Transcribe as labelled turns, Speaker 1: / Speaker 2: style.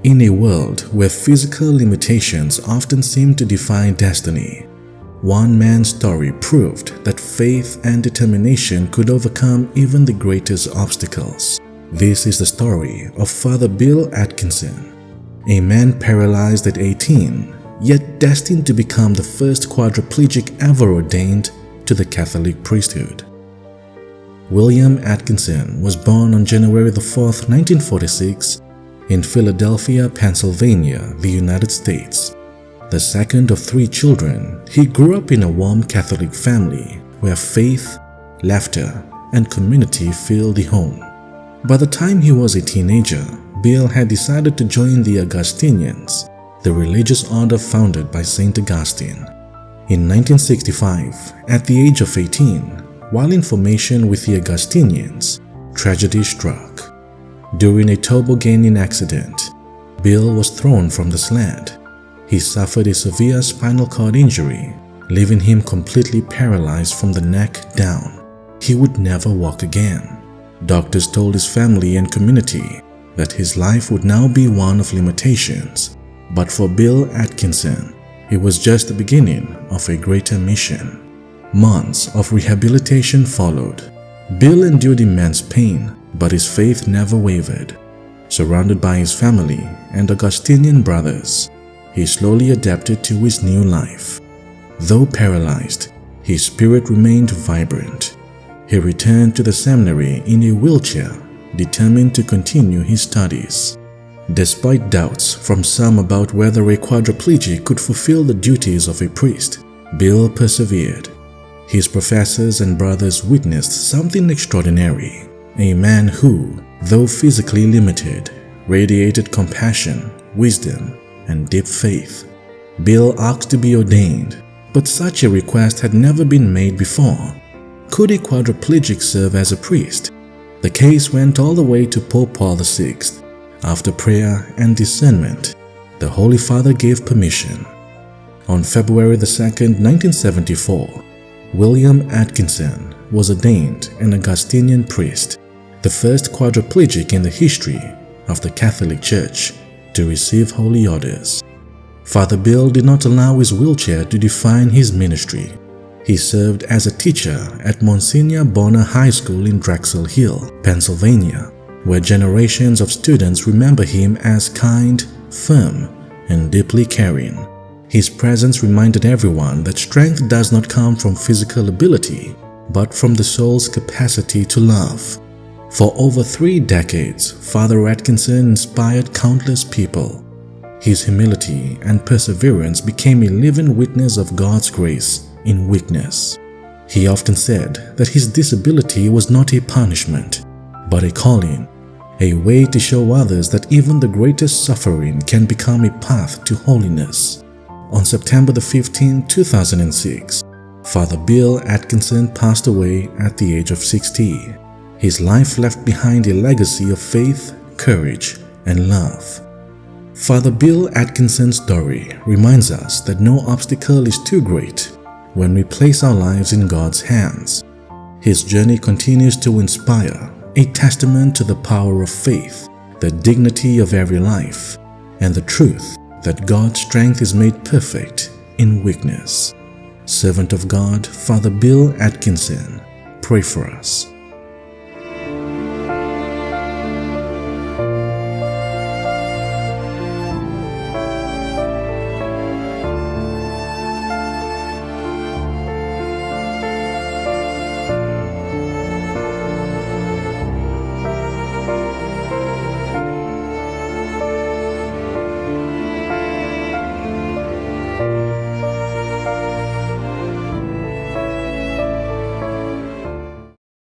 Speaker 1: In a world where physical limitations often seem to define destiny, one man's story proved that faith and determination could overcome even the greatest obstacles. This is the story of Father Bill Atkinson, a man paralyzed at 18, yet destined to become the first quadriplegic ever ordained to the Catholic priesthood. William Atkinson was born on January 4, 1946, in Philadelphia, Pennsylvania, the United States. The second of 3 children, he grew up in a warm Catholic family where faith, laughter, and community filled the home. By the time he was a teenager, Bill had decided to join the Augustinians, the religious order founded by St. Augustine. In 1965, at the age of 18, while in formation with the Augustinians, tragedy struck. During a tobogganing accident, Bill was thrown from the sled. He suffered a severe spinal cord injury, leaving him completely paralyzed from the neck down. He would never walk again. Doctors told his family and community that his life would now be one of limitations. But for Bill Atkinson, it was just the beginning of a greater mission. Months of rehabilitation followed. Bill endured immense pain, but his faith never wavered. Surrounded by his family and Augustinian brothers, he slowly adapted to his new life. Though paralyzed, his spirit remained vibrant. He returned to the seminary in a wheelchair, determined to continue his studies. Despite doubts from some about whether a quadriplegic could fulfill the duties of a priest, Bill persevered. His professors and brothers witnessed something extraordinary. A man who, though physically limited, radiated compassion, wisdom, and deep faith. Bill asked to be ordained, but such a request had never been made before. Could a quadriplegic serve as a priest? The case went all the way to Pope Paul VI. After prayer and discernment, the Holy Father gave permission. On February 2, 1974, William Atkinson was ordained an Augustinian priest, the first quadriplegic in the history of the Catholic Church to receive holy orders. Father Bill did not allow his wheelchair to define his ministry. He served as a teacher at Monsignor Bonner High School in Drexel Hill, Pennsylvania, where generations of students remember him as kind, firm, and deeply caring. His presence reminded everyone that strength does not come from physical ability, but from the soul's capacity to love. For over 3 decades, Father Atkinson inspired countless people. His humility and perseverance became a living witness of God's grace in weakness. He often said that his disability was not a punishment, but a calling, a way to show others that even the greatest suffering can become a path to holiness. On September 15, 2006, Father Bill Atkinson passed away at the age of 60. His life left behind a legacy of faith, courage, and love. Father Bill Atkinson's story reminds us that no obstacle is too great when we place our lives in God's hands. His journey continues to inspire, a testament to the power of faith, the dignity of every life, and the truth that God's strength is made perfect in weakness. Servant of God, Father Bill Atkinson, pray for us.